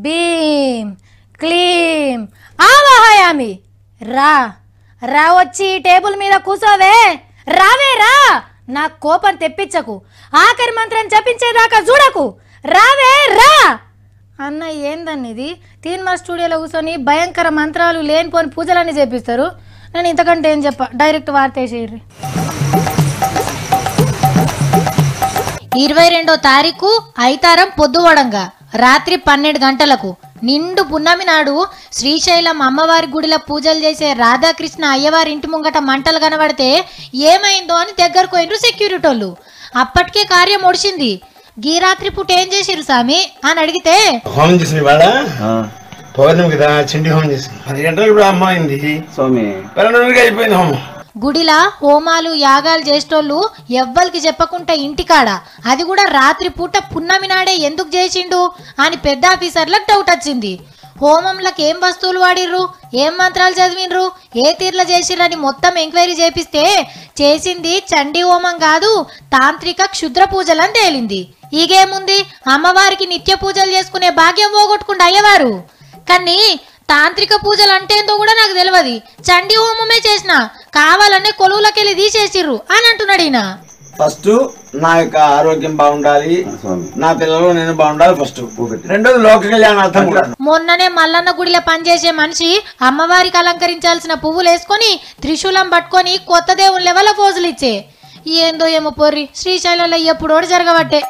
భీం క్లీం ఆవాహయామి. రా రా వచ్చి టేబుల్ మీద కూసోవే. రావే రా, నా కోపం తెప్పించకు. ఆఖరి మంత్రం జపించేదాకా చూడకు. రావే రా అన్న. ఏందన్న ఇది? తీన్మార్ స్టూడియోలో కూర్చొని భయంకర మంత్రాలు లేనిపోని పూజలన్నీ చేపిస్తారు. నేను ఇంతకంటే ఏం చెప్ప, డైరెక్ట్ వార్తేసేయండి. 22వ తారీఖు ఐతారం పొద్దువడంగా రాత్రి 12 గంటలకు నిండు పున్నమి నాడు శ్రీశైలం అమ్మవారి గుడిలో పూజలు చేసే రాధాకృష్ణ అయ్యవారి ఇంటి ముంగట మంటలు కనబడితే ఏమైందో అని దగ్గరకు పోయినరు సెక్యూరిటీ వాళ్ళు. అప్పటికే కార్యం ఒడిచింది. గీ రాత్రి పూట ఏం చేసిరు స్వామి అని అడిగితే, హోమం చేసిన పౌర్ణమి కదా, చిండి హోమం చేసింది. 10 గంటలకు ఇప్పుడు అమ్మ అయింది స్వామి, అయిపోయింది హోమం. గుడిలా హోమాలు యాగాలు చేసేటోళ్ళు ఎవ్వరికి చెప్పకుండా ఇంటికాడ, అది కూడా రాత్రి పూట పున్నమి నాడే ఎందుకు చేసిండు అని పెద్ద ఆఫీసర్లకు డౌట్ వచ్చింది. హోమంలకు ఏం వస్తువులు వాడిర్రు, ఏం మంత్రాలు చదివినరు, ఏ తీర్ల చేసిర్రని మొత్తం ఎంక్వైరీ చేపిస్తే చేసింది చండీ హోమం కాదు, తాంత్రిక క్షుద్ర పూజలని తేలింది. ఈగేముంది, అమ్మవారికి నిత్య పూజలు చేసుకునే భాగ్యం పోగొట్టుకుండా అయ్యవారు. కానీ తాంత్రిక పూజలు అంటేందో కూడా నాకు తెలియదు. చండీ హోమమే చేసిన, కావాలనే కొలువులకెళ్ళి తీసేసిర్రు అని అంటున్నాడు ఈయన. ఫస్ట్ నా యొక్క ఆరోగ్యం బాగుండాలి, నా పిల్లలు నేను బాగుండాలి ఫస్ట్. రెండోది లోక కళ్యాణార్థం కూడా. మొన్ననే మల్లన్న గుడిలో పనిచేసే మనిషి అమ్మవారికి అలంకరించాల్సిన పువ్వులు వేసుకొని త్రిశూలం పట్టుకొని కొత్త దేవుని లెవెల పోజులు ఇచ్చే. ఏందో ఏమో పొర్రి, శ్రీశైలంలో ఎప్పుడోడు జరగబట్టే.